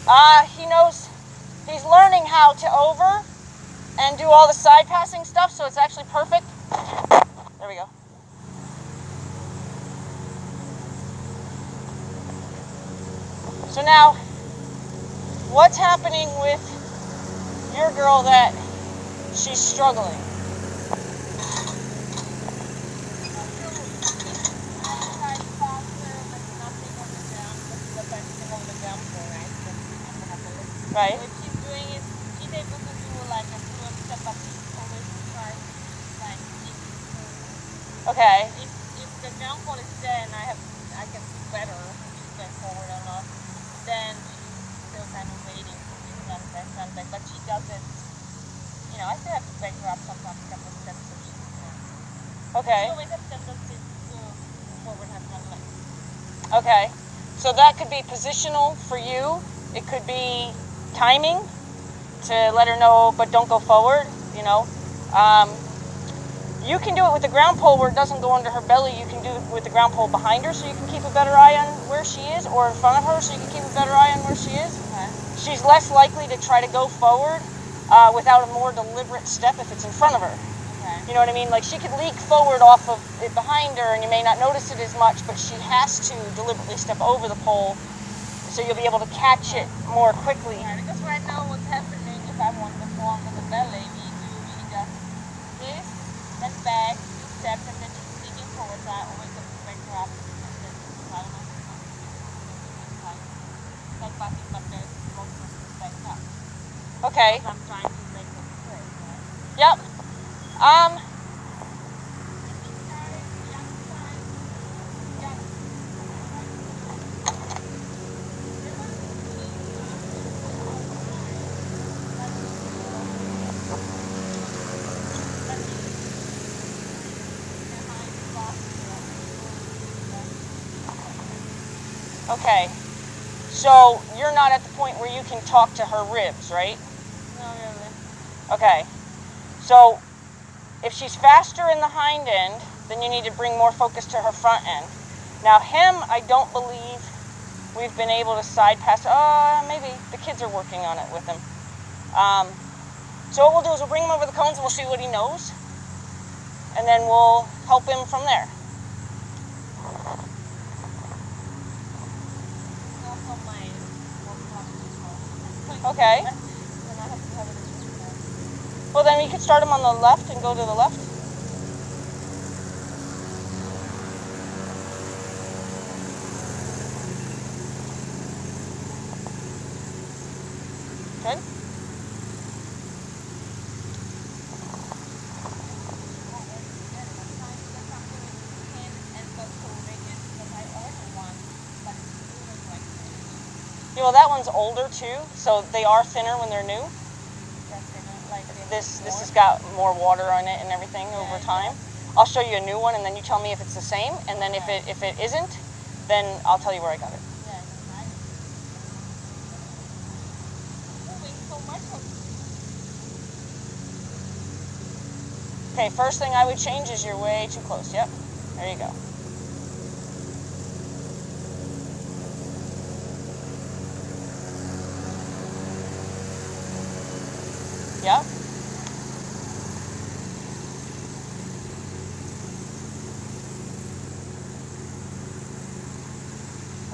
He knows, he's learning how to over and do all the side passing stuff, so it's actually perfect. There we go. So now, what's happening with your girl that she's struggling? Right. So if she's doing it, she's able to do like a slow step, but she always tries like Okay. if the ground ball is there and I can see better if she's going forward or not, then she's still kind of waiting for me to run back. But she does it, you know, I still have to back her up sometimes a couple of steps so she Okay. she always has tendency to move forward half one leg. Okay. So that could be positional for you. It could be timing to let her know, but don't go forward, you know. You can do it with the ground pole where it doesn't go under her belly. You can do it with the ground pole behind her so you can keep a better eye on where she is, or in front of her so you can keep a better eye on where she is. Okay. She's less likely to try to go forward without a more deliberate step if it's in front of her. Okay. You know what I mean? Like, she could leak forward off of it behind her and you may not notice it as much, but she has to deliberately step over the pole so you'll be able to catch it more quickly. Yeah, because right now what's happening if I want the ball under the belly, we just this, then back, two steps, and then she's leaning forward, so I always have to back her up and then I don't know like passing, but there's both of us back up. Okay. Because I'm trying to make them straight, right? Yep. Okay. So you're not at the point where you can talk to her ribs, right? No, really. Okay. So if she's faster in the hind end, then you need to bring more focus to her front end. Now him, I don't believe we've been able to side pass. Maybe the kids are working on it with him. So what we'll do is we'll bring him over the cones and we'll see what he knows. And then we'll help him from there. Okay. Well, then you could start him on the left and go to the left. Good. Yeah, well, that one's older too, so they are thinner when they're new. This has got more water on it and everything over time. I'll show you a new one, and then you tell me if it's the same, and then if it isn't, then I'll tell you where I got it. Okay, first thing I would change is you're way too close. Yep, there you go. Yep.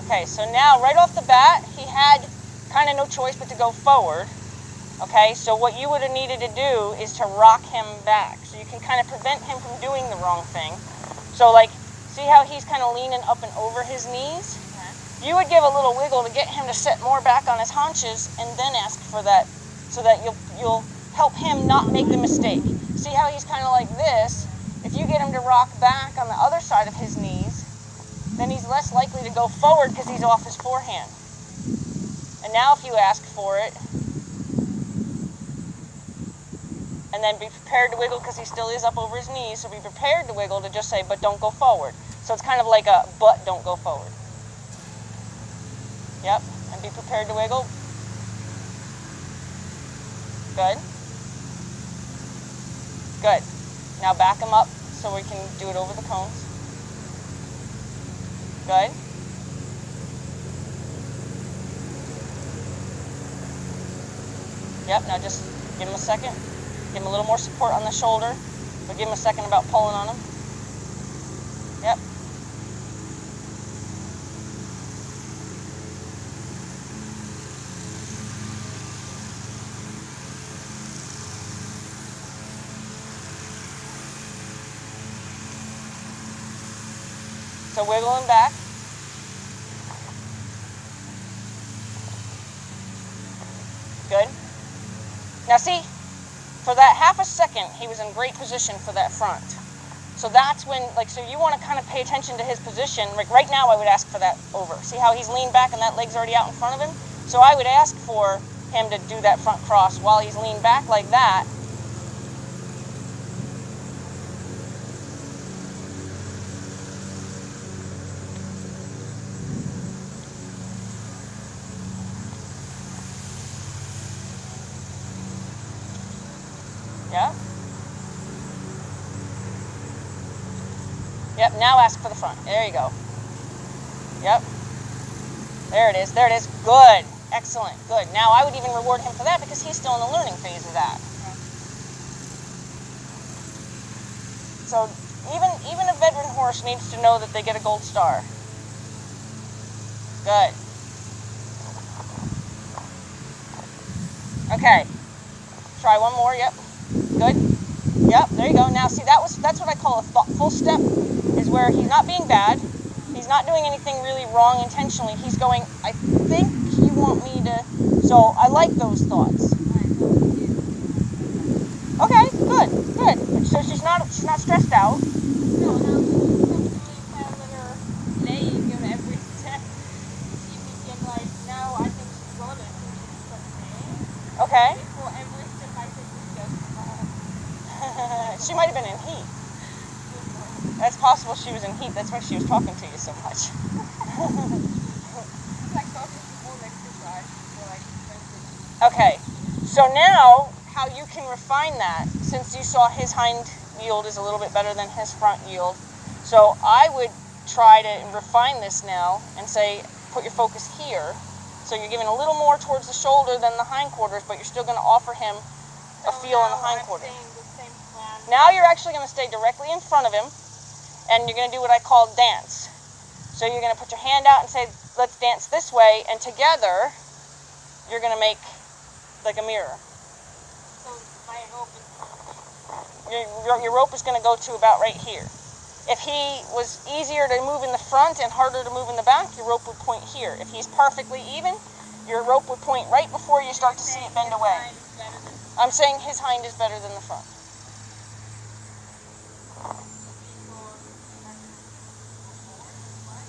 Okay, so now right off the bat, he had kind of no choice but to go forward. Okay, so what you would have needed to do is to rock him back. So you can kind of prevent him from doing the wrong thing. So like, see how he's kind of leaning up and over his knees? Okay. You would give a little wiggle to get him to sit more back on his haunches and then ask for that, so that you'll help him not make the mistake. See how he's kind of like this? If you get him to rock back on the other side of his knees, then he's less likely to go forward because he's off his forehand. And now if you ask for it, and then be prepared to wiggle because he still is up over his knees, so be prepared to wiggle to just say, but don't go forward. So it's kind of like a, but don't go forward. Yep, and be prepared to wiggle. Good. Good. Now back him up so we can do it over the cones. Good. Yep, now just give him a second. Give him a little more support on the shoulder, but give him a second about pulling on him. Yep. So wiggle him back. Good. Now see, for that half a second, he was in great position for that front. So that's when, like, so you want to kind of pay attention to his position. Like right now, I would ask for that over. See how he's leaned back and that leg's already out in front of him? So I would ask for him to do that front cross while he's leaned back like that. Yeah. Yep, now ask for the front. There you go. Yep. There it is. There it is. Good. Excellent. Good. Now I would even reward him for that because he's still in the learning phase of that. So even a veteran horse needs to know that they get a gold star. Good. Okay. Try one more. Yep. Good. Yep, there you go. Now see, that's what I call a thoughtful step, is where he's not being bad. He's not doing anything really wrong intentionally. He's going, I think you want me to, so I like those thoughts. Okay, good, good. So she's not stressed out. No, now she's kind of laying on every step. She became like, now I think she's got it. She's okay. Okay. Before every step I think it's just, She might have been in heat. That's possible she was in heat. That's why she was talking to you so much. it's like talking before exercise. Okay, so now how you can refine that, since you saw his hind yield is a little bit better than his front yield. So I would try to refine this now and say, put your focus here. So you're giving a little more towards the shoulder than the hindquarters, but you're still going to offer him a feel in the hindquarters. Now you're actually going to stay directly in front of him, and you're going to do what I call dance. So you're going to put your hand out and say, let's dance this way, and together you're going to make like a mirror. So my rope is... Your rope is going to go to about right here. If he was easier to move in the front and harder to move in the back, your rope would point here. If he's perfectly even, your rope would point right before you start to see it bend away. I'm saying his hind is better than the front.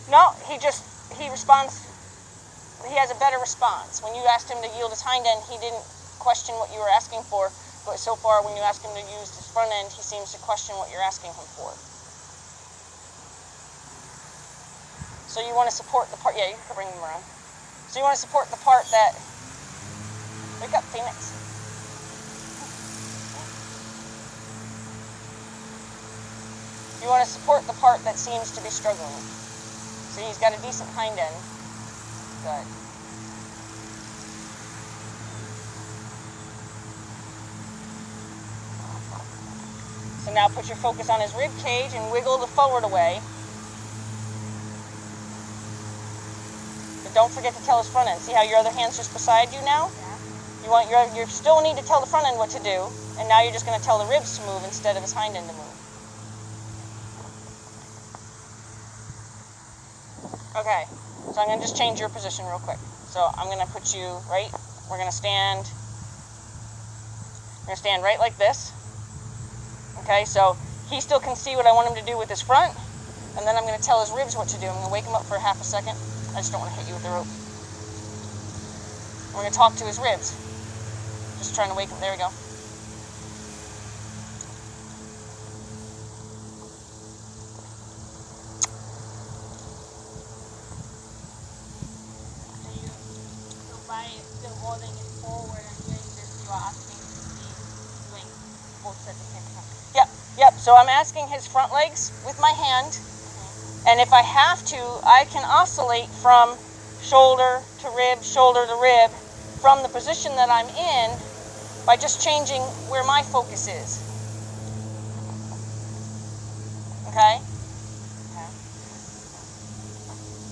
No, he responds, he has a better response. When you asked him to yield his hind end, he didn't question what you were asking for, but so far when you ask him to use his front end, he seems to question what you're asking him for. So you want to support the part, yeah, you can bring him around. So you want to support the part that, wake up, Phoenix. You want to support the part that seems to be struggling. So he's got a decent hind end. Good. So now put your focus on his rib cage and wiggle the forward away. But don't forget to tell his front end. See how your other hand's just beside you now? Yeah. You still need to tell the front end what to do, and now you're just going to tell the ribs to move instead of his hind end to move. Okay, so I'm going to just change your position real quick. So I'm going to put you right, we're going to stand right like this. Okay, so he still can see what I want him to do with his front, and then I'm going to tell his ribs what to do. I'm going to wake him up for half a second. I just don't want to hit you with the rope. We're going to talk to his ribs. Just trying to wake him, there we go. By still holding it forward and doing this, you are asking to be doing both at the same time. Yep, so I'm asking his front legs with my hand, and if I have to, I can oscillate from shoulder to rib, from the position that I'm in by just changing where my focus is. Okay? Okay.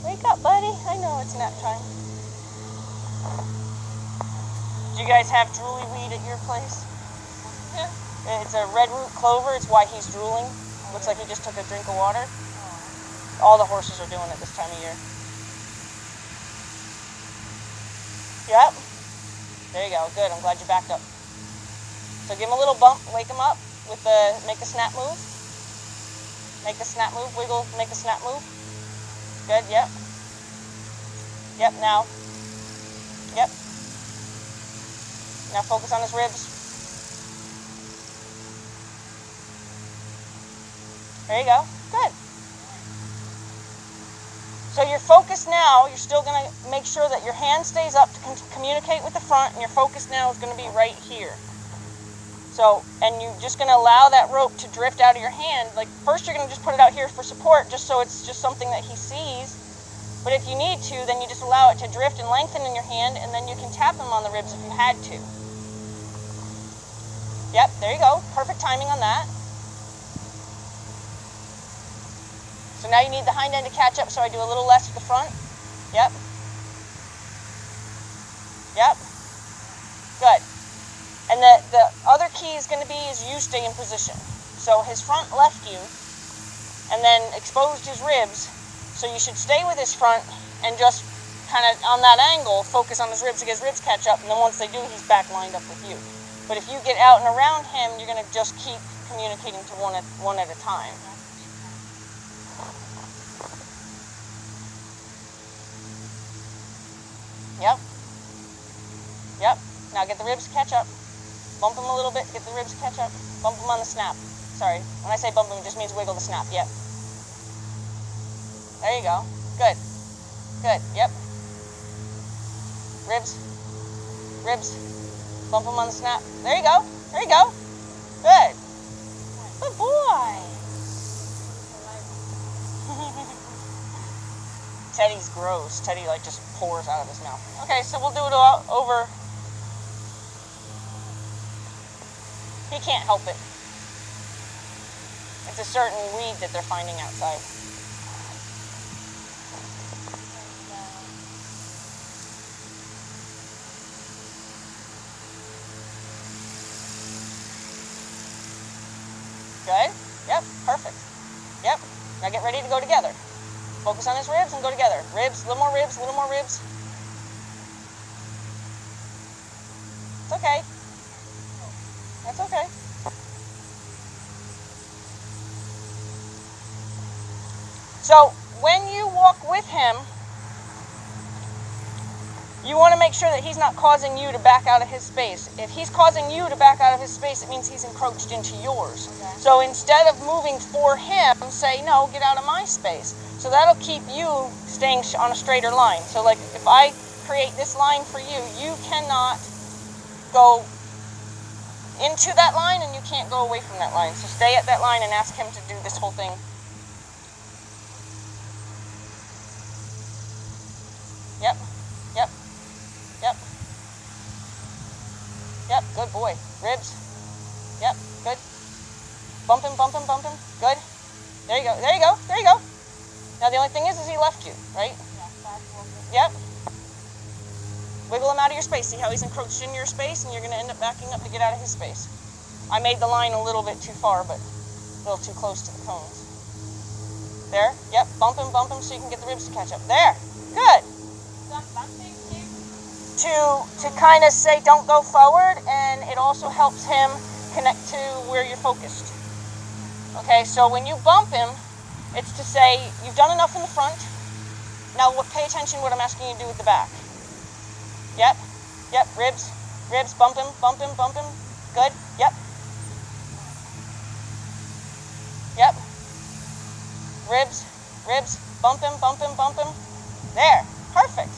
Wake up, buddy. I know it's nap time. Do you guys have drooly weed at your place? Yeah. It's a red root clover. It's why he's drooling. Looks like he just took a drink of water. All the horses are doing it this time of year. Yep. There you go. Good. I'm glad you backed up. So give him a little bump. Wake him up with the make the snap move. Make the snap move. Wiggle. Make the snap move. Good. Yep. Yep. Now. Yep. Now focus on his ribs. There you go. Good. So your focus now, you're still going to make sure that your hand stays up to communicate with the front, and your focus now is going to be right here. So, and you're just going to allow that rope to drift out of your hand. Like, first you're going to just put it out here for support, just so it's just something that he sees. But if you need to, then you just allow it to drift and lengthen in your hand, and then you can tap him on the ribs if you had to. Yep, there you go. Perfect timing on that. So now you need the hind end to catch up, so I do a little less to the front. Yep. Yep. Good. And the other key is going to be is you stay in position. So his front left you and then exposed his ribs. So you should stay with his front and just kind of on that angle focus on his ribs to get his ribs catch up. And then once they do, he's back lined up with you. But if you get out and around him, you're going to just keep communicating to one at a time. Yep. Yep. Now get the ribs to catch up. Bump them a little bit, get the ribs to catch up. Bump them on the snap. Sorry. When I say bump them, it just means wiggle the snap. Yep. There you go. Good. Good. Yep. Ribs. Ribs. Bump them on the snap. There you go. There you go. Good. Good boy. Teddy's gross. Teddy just pours out of his mouth. Okay, so we'll do it all over. He can't help it. It's a certain weed that they're finding outside. Good. Yep, perfect. Yep. Now get ready to go together. Focus on his ribs and go together. Ribs, a little more ribs, a little more ribs. It's okay. That's okay. So when you walk with him, you want to make sure that he's not causing you to back out of his space. If he's causing you to back out of his space, it means he's encroached into yours. Okay. So instead of moving for him, say, no, get out of my space. So that'll keep you staying on a straighter line. So like if I create this line for you, you cannot go into that line and you can't go away from that line. So stay at that line and ask him to do this whole thing. Yep, yep, yep, yep, good boy. Ribs, yep, good. Bump him, bump him, bump him, good. There you go, there you go, there you go. Now the only thing is he left you, right? Yep. Wiggle him out of your space. See how he's encroached in your space, and you're going to end up backing up to get out of his space. I made the line a little bit too far, but a little too close to the cones. There. Yep. Bump him so you can get the ribs to catch up. There. Good. To kind of say don't go forward, and it also helps him connect to where you're focused. Okay, so when you bump him, it's to say you've done enough in the front. Now pay attention to what I'm asking you to do with the back. Yep, yep, ribs, bump him, good, yep. Yep. Ribs, bump him. There, perfect.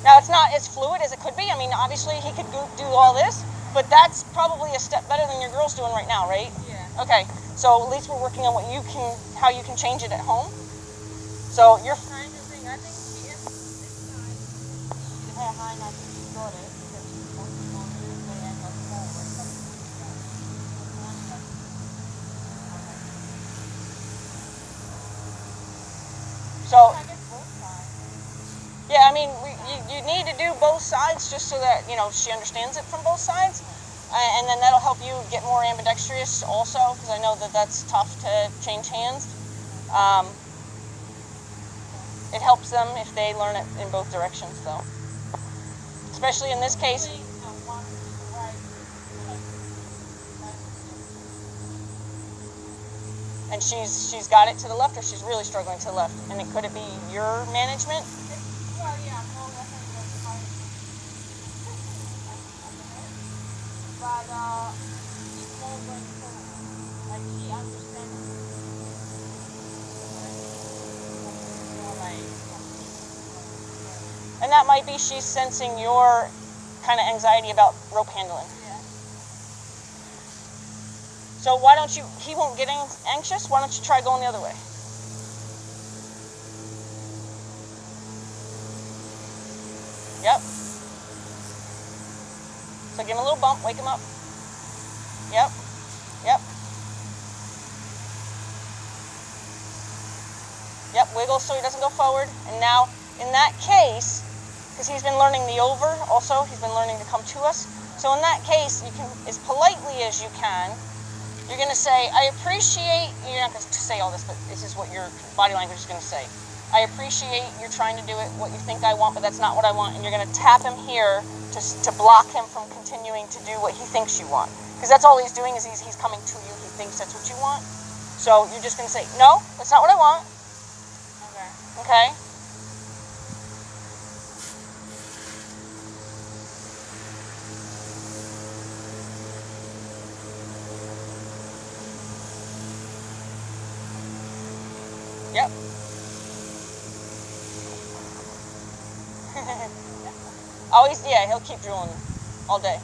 Now it's not as fluid as it could be. I mean, obviously he could do all this, but that's probably a step better than your girl's doing right now, right? Yeah. Okay, so at least we're working on how you can change it at home. So you're trying to think, I think she is this time. She had high, I think she got it because she was working on Tuesday and you need to do both sides just so that, you know, she understands it from both sides. And then that'll help you get more ambidextrous also, because I know that that's tough to change hands. It helps them if they learn it in both directions, though. Especially in this case. And she's got it to the left, or she's really struggling to the left. And could it be your management? Well, yeah, more or less but it's more going forward. Like she understands. More like. And that might be she's sensing your kind of anxiety about rope handling. Yeah. So why don't you, he won't get anxious, why don't you try going the other way? Yep. So give him a little bump, wake him up. Yep. Yep. Yep, wiggle so he doesn't go forward. And now, in that case, because he's been learning the over also, he's been learning to come to us. So in that case, you can, as politely as you can, you're going to say, I appreciate, you're not going to say all this, but this is what your body language is going to say. I appreciate you're trying to do it what you think I want, but that's not what I want. And you're going to tap him here to block him from continuing to do what he thinks you want. Because that's all he's doing is he's coming to you. He thinks that's what you want. So you're just going to say, no, that's not what I want. Okay. Okay? Yep. Always, yeah, he'll keep drooling all day.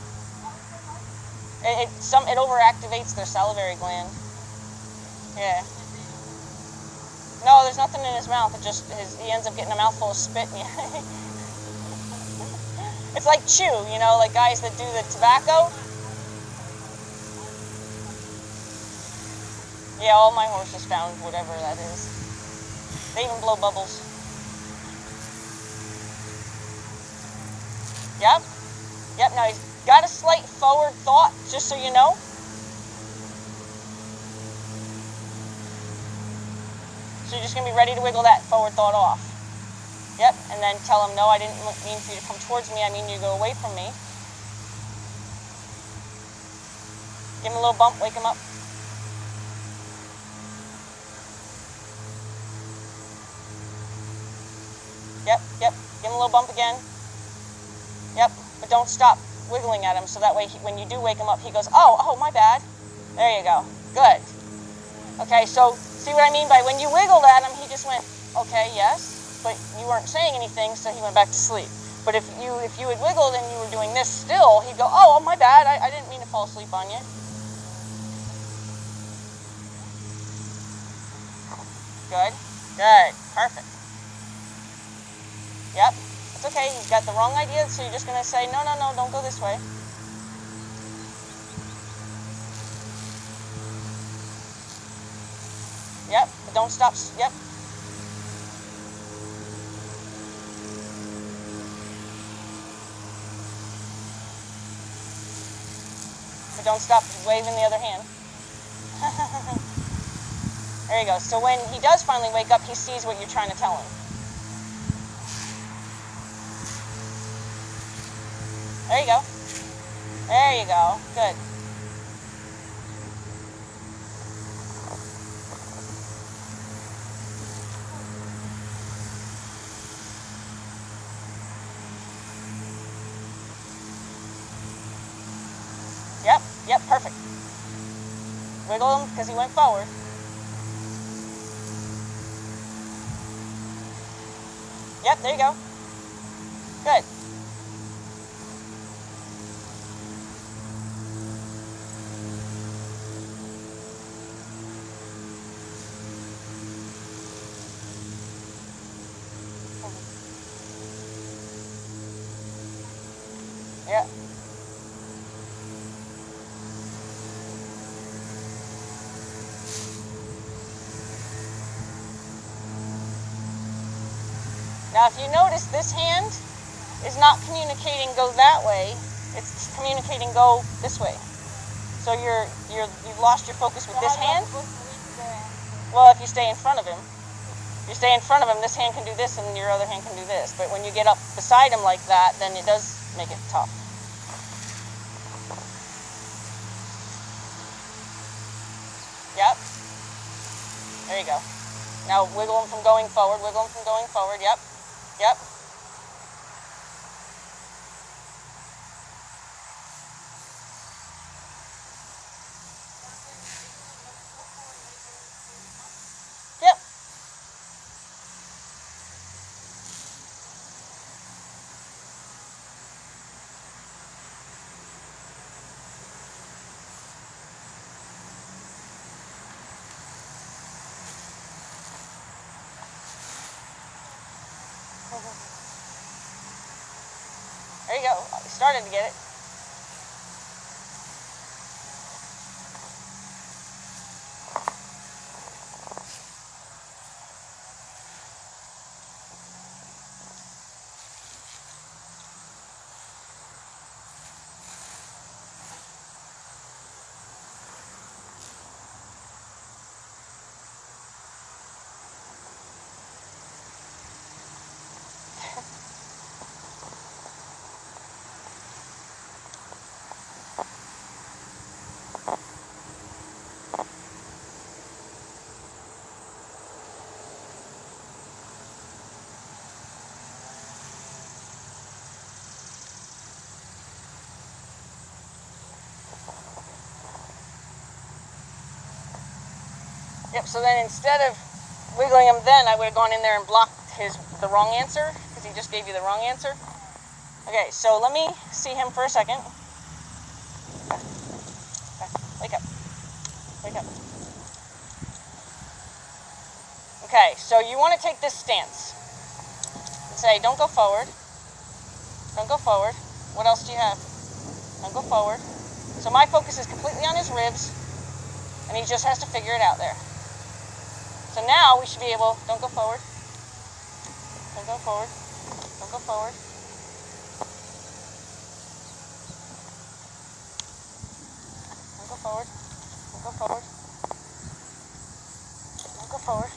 It overactivates their salivary gland. Yeah. No, there's nothing in his mouth. It just he ends up getting a mouthful of spit. It's like chew, you know, like guys that do the tobacco. Yeah, all my horses found whatever that is. They even blow bubbles. Yep. Yep, now he's got a slight forward thought, just so you know. So you're just going to be ready to wiggle that forward thought off. Yep, and then tell him, no, I didn't mean for you to come towards me, I mean you to go away from me. Give him a little bump, wake him up. Yep, yep, give him a little bump again. Yep, but don't stop wiggling at him, so that way when you do wake him up, he goes, oh, my bad. There you go, good. Okay, so see what I mean by when you wiggled at him, he just went, okay, yes, but you weren't saying anything, so he went back to sleep. But if you had wiggled and you were doing this still, he'd go, oh, my bad, I didn't mean to fall asleep on you. Good, good, perfect. Yep, it's okay, he's got the wrong idea, so you're just going to say, no, don't go this way. Yep, but don't stop, yep. But don't stop waving the other hand. There you go. So when he does finally wake up, he sees what you're trying to tell him. There you go. There you go. Good. Yep, perfect. Wiggle him because he went forward. Yep, there you go. Good. Yeah. Now, if you notice this hand, is not communicating go that way. It's communicating go this way. So you've lost your focus with So this how am I hand. supposed to reach the... Well, if you stay in front of him, you stay in front of him, this hand can do this and your other hand can do this. But when you get up beside him like that, then it does make it tough. Yep. There you go. Now wiggle him from going forward, wiggle him from going forward. Yep. Yep. Yep. There you go. You started to get it. Yep, so then instead of wiggling him then, I would have gone in there and blocked the wrong answer, because he just gave you the wrong answer. Okay, so let me see him for a second. Okay, wake up. Wake up. Okay, so you want to take this stance. And say, don't go forward. Don't go forward. What else do you have? Don't go forward. So my focus is completely on his ribs, and he just has to figure it out there. So now we should be able, don't go forward. Don't go forward. Don't go forward. Don't go forward. Don't go forward. Don't go forward.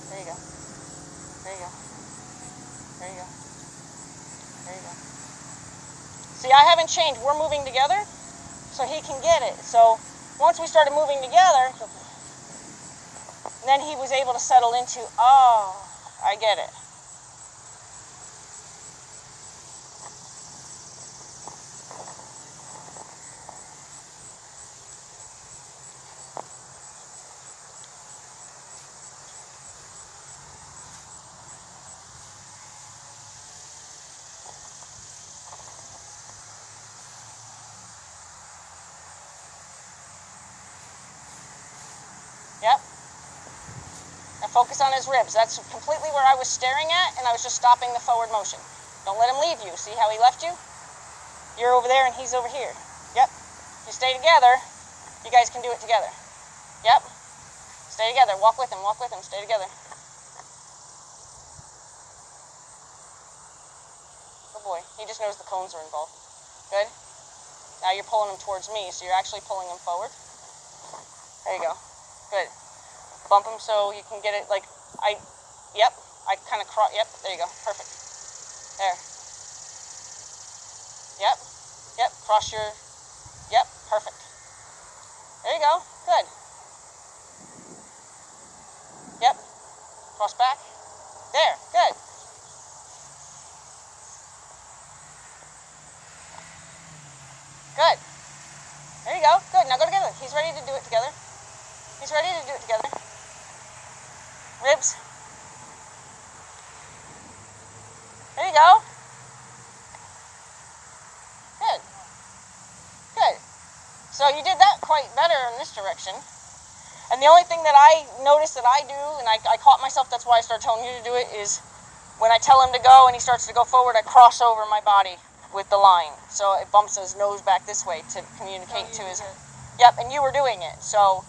There you go. There you go. There you go. There you go. See, I haven't changed. We're moving together, so he can get it. So once we started moving together, then he was able to settle into, oh, I get it. Yep. Now focus on his ribs. That's completely where I was staring at, and I was just stopping the forward motion. Don't let him leave you. See how he left you? You're over there and he's over here. Yep. You stay together, you guys can do it together. Yep. Stay together. Walk with him. Walk with him. Stay together. Good boy. He just knows the cones are involved. Good. Now you're pulling him towards me, so you're actually pulling him forward. There you go. Good. Bump him so you can get it like, yep, I kind of yep, there you go, perfect. There. Yep, yep, cross your, yep, perfect. There you go, good. Yep, cross back. There, good. Good. There you go, good, now go together. He's ready to do it together. He's ready to do it together. Ribs. There you go. Good. Good. So you did that quite better in this direction. And the only thing that I noticed that I do, and I caught myself, that's why I started telling you to do it, is when I tell him to go and he starts to go forward, I cross over my body with the line. So it bumps his nose back this way to communicate to his... Yep, and you were doing it. So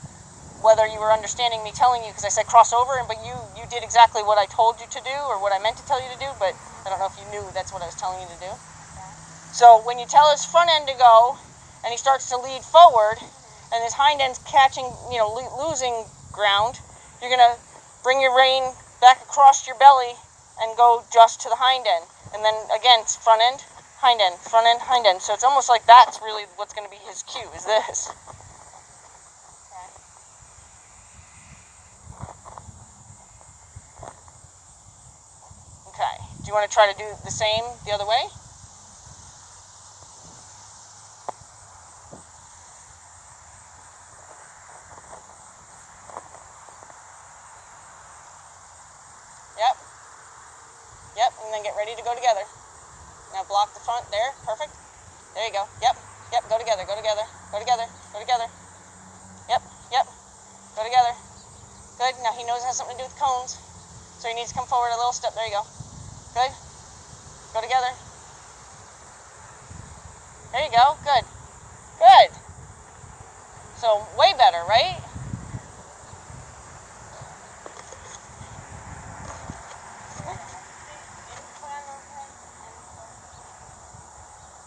whether you were understanding me telling you, because I said cross over, but you did exactly what I told you to do, or what I meant to tell you to do, but I don't know if you knew that's what I was telling you to do. Okay. So when you tell his front end to go, and he starts to lead forward, and his hind end's catching, losing ground, you're going to bring your rein back across your belly and go just to the hind end. And then again, it's front end, hind end, front end, hind end. So it's almost like that's really what's going to be his cue, is this. Okay. Okay. Do you want to try to do the same the other way? Yep. Yep, and then get ready to go together. Now block the front there. Perfect. There you go. Yep. Yep, go together, go together, go together, go together. Yep, yep. Go together. Good. Now he knows it has something to do with cones. So he needs to come forward a little step. There you go. Good. Go together. There you go. Good. Good. So way better, right?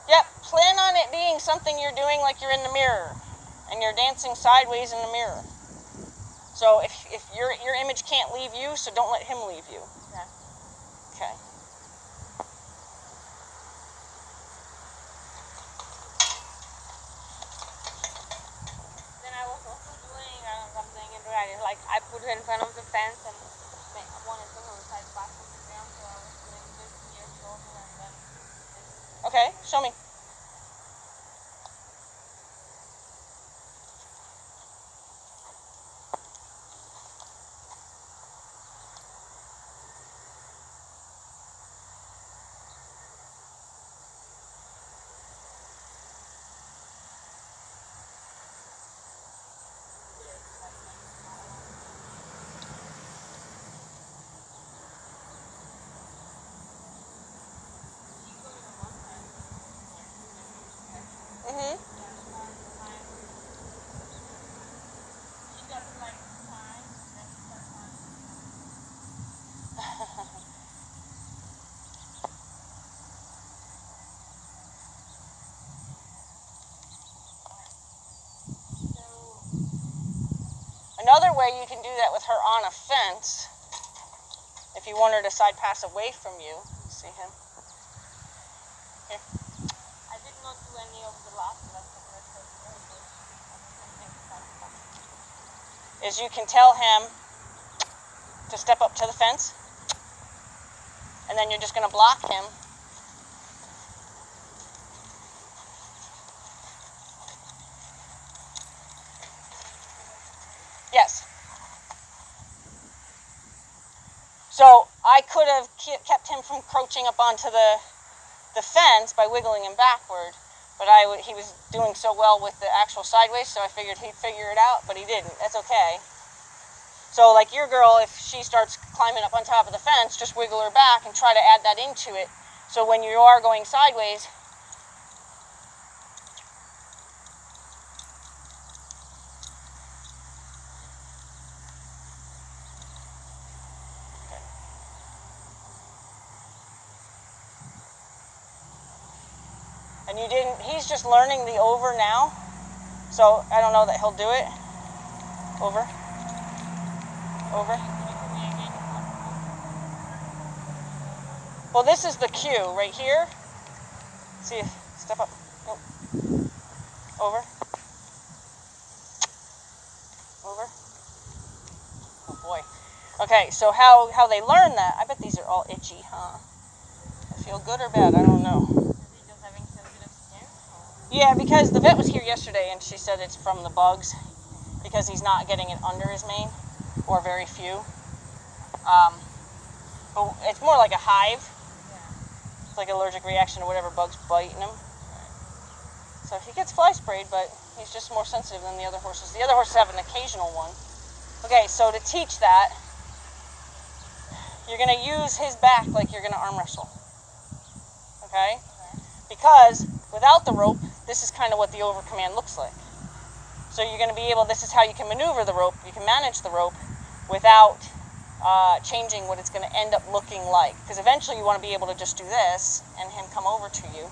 Yep. Plan on it being something you're doing like you're in the mirror. And you're dancing sideways in the mirror. So if your image can't leave you, so don't let him leave you. Okay. Okay. Then I was also doing something in Ria, like I put her in front of the fence and wanted to her side back from the ground, so I was doing this here, shoulder, and then this. Okay, show me. Mm-hmm. Another way you can do that with her on a fence, if you want her to side pass away from you. See him? Here. I did not do any of the last lesson. Is you can tell him to step up to the fence, and then you're just going to block him. Yes. So I could have kept him from crouching up onto the fence by wiggling him backward, but he was doing so well with the actual sideways, so I figured he'd figure it out, but he didn't. That's okay. So like your girl, if she starts climbing up on top of the fence, just wiggle her back and try to add that into it. So when you are going sideways, and you didn't, he's just learning the over now, so I don't know that he'll do it. Over. Over. Well, this is the cue right here. See, step up. Nope. Over. Over. Oh boy. Okay, so how they learn that, I bet these are all itchy, huh? They feel good or bad, I don't know. Yeah, because the vet was here yesterday and she said it's from the bugs because he's not getting it under his mane, or very few. But it's more like a hive. It's like an allergic reaction to whatever bug's biting him. So he gets fly sprayed, but he's just more sensitive than the other horses. The other horses have an occasional one. Okay, so to teach that, you're going to use his back like you're going to arm wrestle. Okay? Because without the rope, this is kind of what the over command looks like. So you're going to be able, this is how you can maneuver the rope, you can manage the rope without changing what it's going to end up looking like. Because eventually you want to be able to just do this and him come over to you.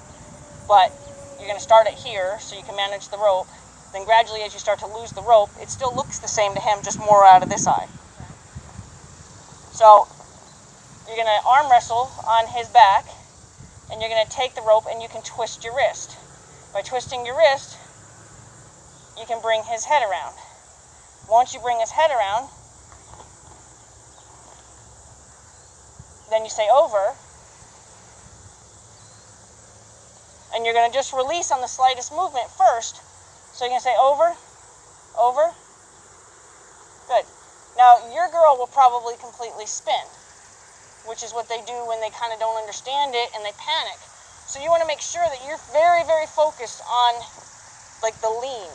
But you're going to start it here so you can manage the rope. Then gradually as you start to lose the rope, it still looks the same to him, just more out of this eye. So you're going to arm wrestle on his back, and you're going to take the rope and you can twist your wrist. By twisting your wrist, you can bring his head around. Once you bring his head around, then you say over, and you're going to just release on the slightest movement first. So you're going to say over, over. Good. Now your girl will probably completely spin, which is what they do when they kind of don't understand it and they panic. So you want to make sure that you're very, very focused on like the lean.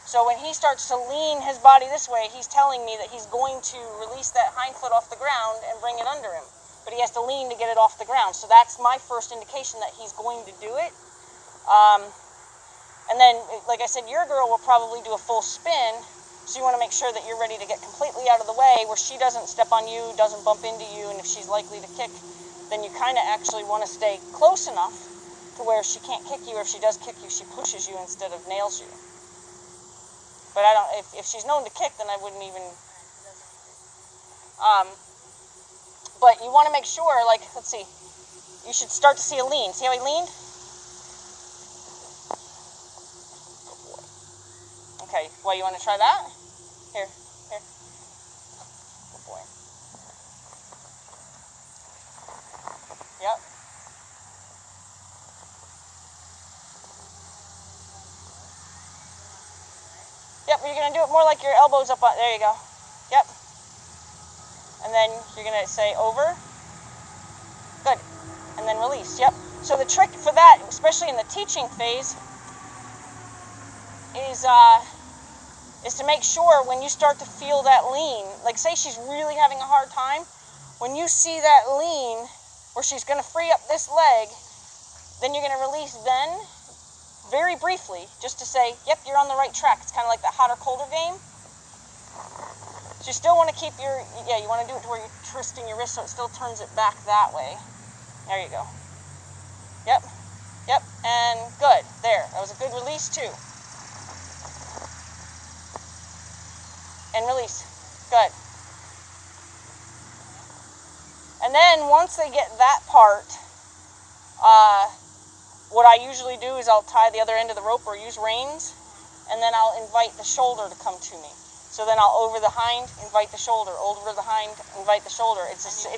So when he starts to lean his body this way, he's telling me that he's going to release that hind foot off the ground and bring it under him. But he has to lean to get it off the ground. So that's my first indication that he's going to do it. And then, like I said, your girl will probably do a full spin. So you want to make sure that you're ready to get completely out of the way where she doesn't step on you, doesn't bump into you, and if she's likely to kick, then you kind of actually want to stay close enough to where she can't kick you, or if she does kick you, she pushes you instead of nails you. But I don't. If she's known to kick, then I wouldn't even. But you want to make sure, like, let's see, you should start to see a lean. See how he leaned? Okay. Well, you want to try that? Here. Good boy. Yep. Yep, you're going to do it more like your elbows up on, there you go. Yep. And then you're going to say over. Good. And then release, yep. So the trick for that, especially in the teaching phase, is to make sure when you start to feel that lean, like say she's really having a hard time, when you see that lean where she's going to free up this leg, then you're going to release then, very briefly, just to say, yep, you're on the right track. It's kind of like that hotter, colder game. So you still want to keep your, you want to do it to where you're twisting your wrist so it still turns it back that way. There you go. Yep, and good. There, that was a good release too. And release. Good. And then once they get that part, what I usually do is I'll tie the other end of the rope or use reins, and then I'll invite the shoulder to come to me. So then I'll over the hind, invite the shoulder, over the hind, invite the shoulder. It's a.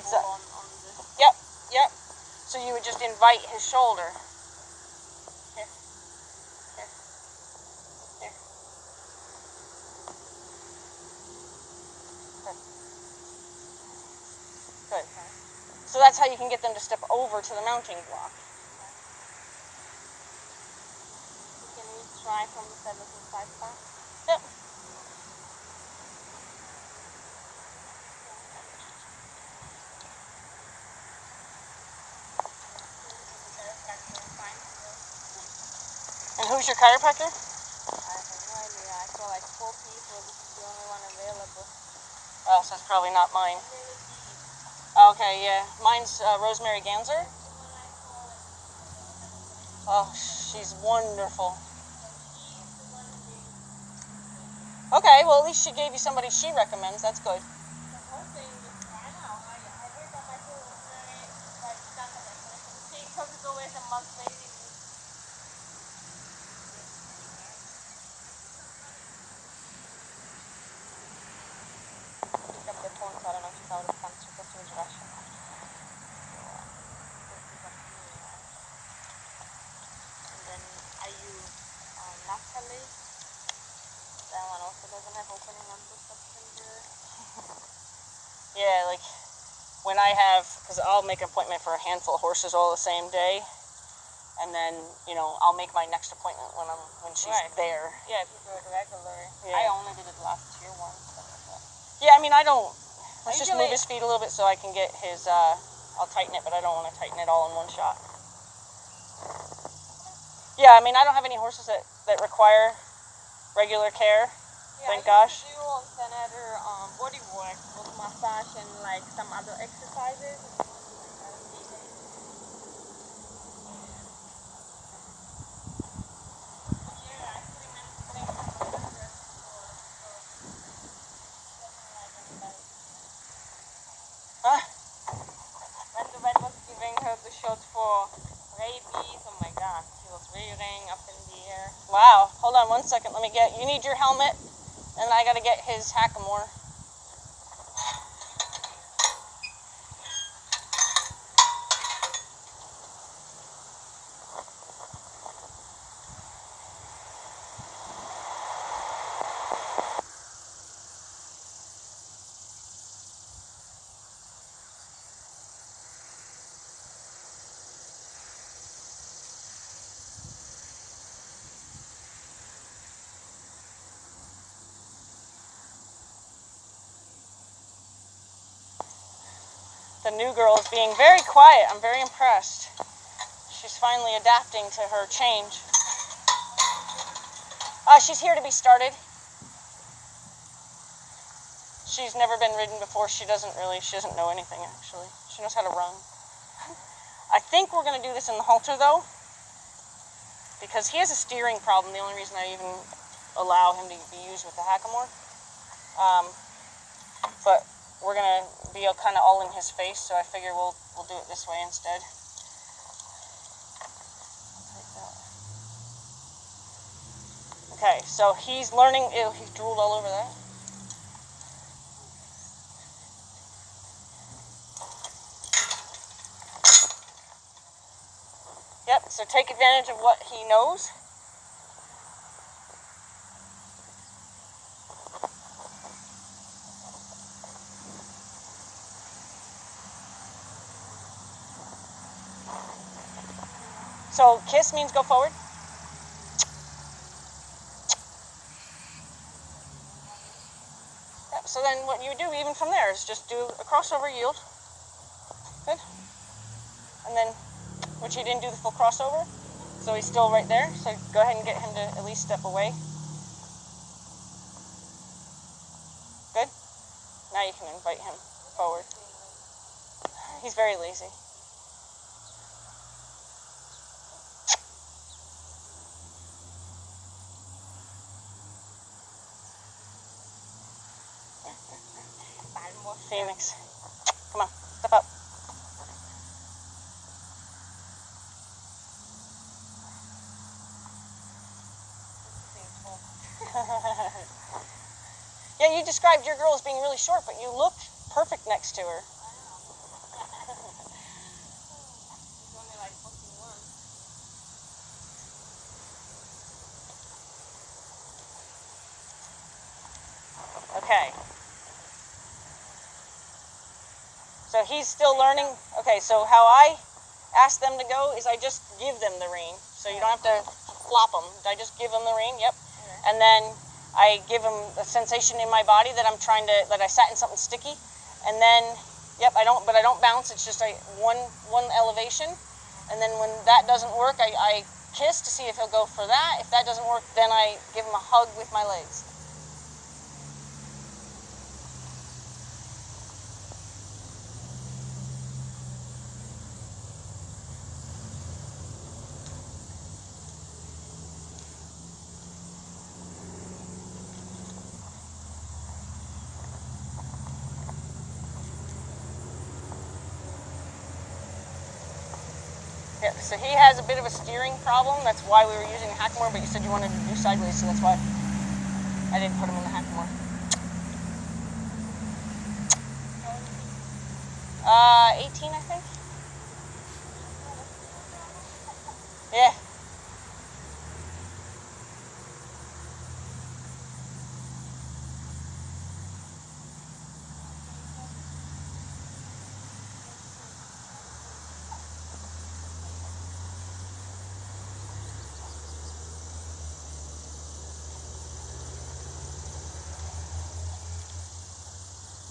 Yep. So you would just invite his shoulder. Here. Good. So that's how you can get them to step over to the mounting block. Can we try from the 7 to 5 spot? Yep. And who's your chiropractor? I have no idea. I saw like 4 people. This is the only one available. Oh, so it's probably not mine. Okay, yeah. Mine's Rosemary Ganser. Oh, she's wonderful. Okay, well, at least she gave you somebody she recommends. That's good. That one also doesn't have opening until September. Yeah, like when I have, because I'll make an appointment for a handful of horses all the same day, and then I'll make my next appointment when she's there. Yeah, if you do it regular. Yeah. I only did it last year once. Yeah, I mean let's just move his feet a little bit so I can get his. I'll tighten it, but I don't want to tighten it all in one shot. Yeah, I mean I don't have any horses that require regular care. Yeah, Thank gosh. I used to do alternate body work with massage that and like some other exercises. Huh? When the vet was giving her the shot for rabies, oh my god, she was rearing up in the air. Wow. Hold on 1 second. Let me get. You need your helmet, and I gotta get his hackamore. The new girl is being very quiet. I'm very impressed. She's finally adapting to her change. She's here to be started. She's never been ridden before. She doesn't know anything, actually. She knows how to run. I think we're going to do this in the halter, though, because he has a steering problem. The only reason I even allow him to be used with the hackamore. But we're going to be kind of all in his face, so I figure we'll do it this way instead. Okay, so he's learning. Ew, he drooled all over that. Yep, so take advantage of what he knows. So kiss means go forward. Yep, so then what you do even from there is just do a crossover yield. Good. And then, which he didn't do the full crossover, so he's still right there. So go ahead and get him to at least step away. Good. Now you can invite him forward. He's very lazy. Phoenix, come on, step up. Yeah, you described your girl as being really short, but you looked perfect next to her. She's only like 41. Okay. So he's still learning. Okay, so how I ask them to go is I just give them the rein. So you don't have to flop them. I just give them the rein, yep. Okay. And then I give them a sensation in my body that that I sat in something sticky. And then, yep, I don't bounce. It's just one elevation. And then when that doesn't work, I kiss to see if he'll go for that. If that doesn't work, then I give him a hug with my legs. Yeah, so he has a bit of a steering problem. That's why we were using a hackamore, but you said you wanted to do sideways, so that's why I didn't put him in the hackamore. 18, I think. Yeah.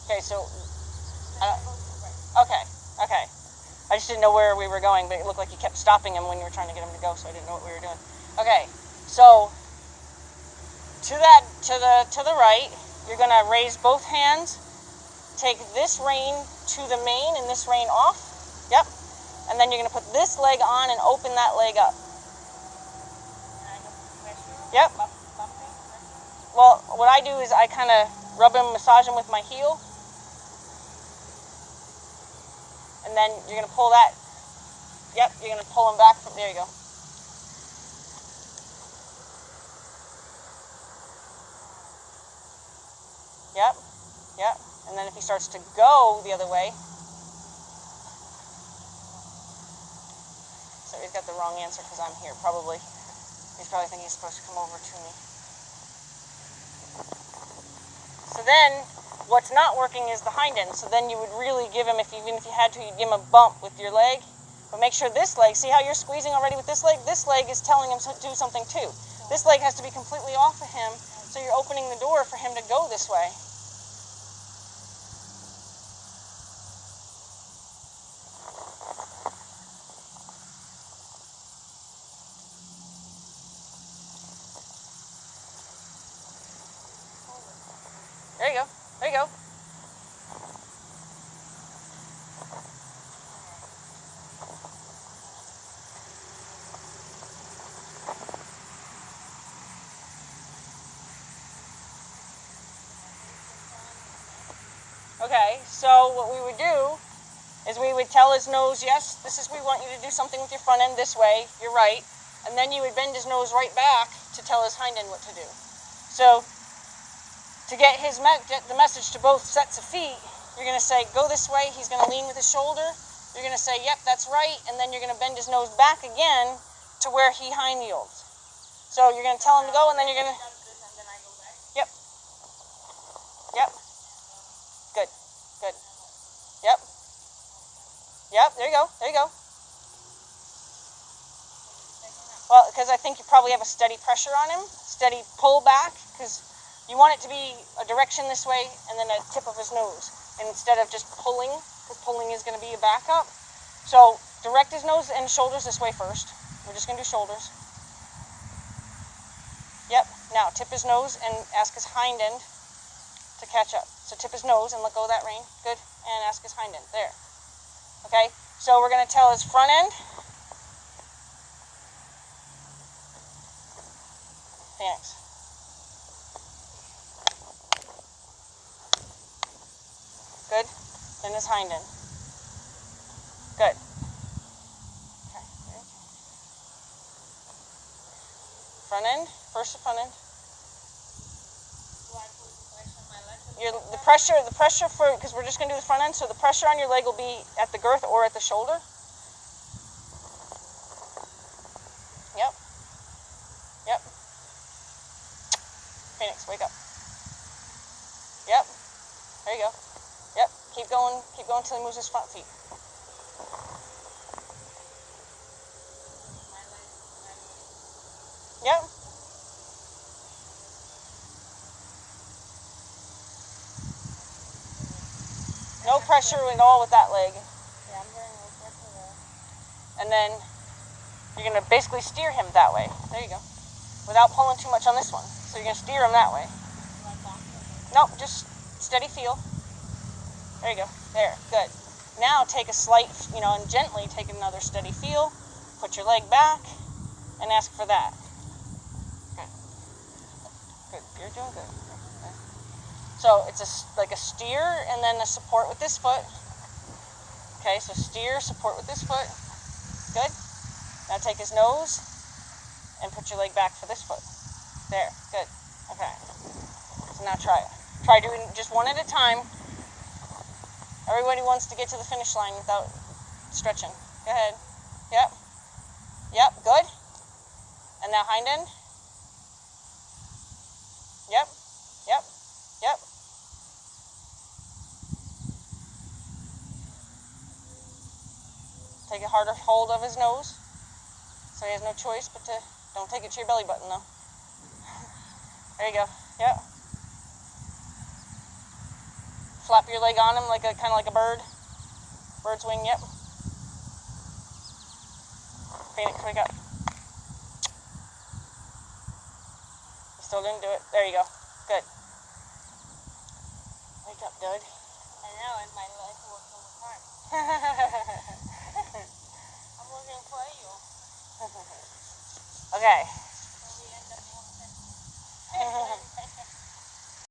Okay, so, okay. I just didn't know where we were going, but it looked like you kept stopping him when you were trying to get him to go, so I didn't know what we were doing. Okay, so to the right, you're gonna raise both hands take this rein to the mane and this rein off. Yep. And then you're going to put this leg on and open that leg up. Yep. Well, what I do is I kind of rub him, massage him with my heel. And then you're going to pull that. Yep, you're going to pull him back from, there you go. Yep, yep. And then if he starts to go the other way. So he's got the wrong answer because I'm here, probably. He's probably thinking he's supposed to come over to me. So then, what's not working is the hind end. So then you would really give him, even if you had to, you'd give him a bump with your leg. But make sure this leg, see how you're squeezing already with this leg? This leg is telling him to do something too. This leg has to be completely off of him, so you're opening the door for him to go this way. There you go. There you go. Okay, so what we would do is we would tell his nose, yes, we want you to do something with your front end this way, you're right, and then you would bend his nose right back to tell his hind end what to do. So, to get the message to both sets of feet, you're going to say, go this way, he's going to lean with his shoulder, you're going to say, yep, that's right, and then you're going to bend his nose back again to where he hind yields. So you're going to tell him to go, and then you're going to... Yep. Yep. Good. Good. Yep. Yep, there you go. There you go. Well, because I think you probably have a steady pressure on him, steady pull back, because you want it to be a direction this way and then a tip of his nose. And instead of just pulling, because pulling is going to be a backup. So direct his nose and shoulders this way first. We're just going to do shoulders. Yep. Now tip his nose and ask his hind end to catch up. So tip his nose and let go of that rein. Good. And ask his hind end. There. Okay. So we're going to tell his front end. Phoenix. Good. Then his hind end. Good. Okay. Front end. First the front end. The pressure for, because we're just going to do the front end, so the pressure on your leg will be at the girth or at the shoulder. Yep. Yep. Phoenix, wake up. Yep. There you go. Yep. Keep going until he moves his front feet. Yep. No pressure at all with that leg. Yeah, I'm getting no pressure there. And then you're going to basically steer him that way. There you go. Without pulling too much on this one. So you're going to steer him that way. Nope, just steady feel. There you go. There, good. Now take a slight, and gently take another steady feel. Put your leg back and ask for that. Good. Good. You're doing good. Okay. So it's like a steer and then a support with this foot. Okay, so steer, support with this foot. Good. Now take his nose and put your leg back for this foot. There, good. Okay. So now try it. Try doing just one at a time. Everybody wants to get to the finish line without stretching. Go ahead. Yep. Yep, good. And now hind end. Yep. Yep. Yep. Take a harder hold of his nose. So he has no choice but to, don't take it to your belly button though. There you go. Yep. Flap your leg on him kind of like a bird. Bird's wing, yep. Phoenix, wake up. You still didn't do it. There you go. Good. Wake up, Doug. And now and my life works overtime. I'm working for you. Okay.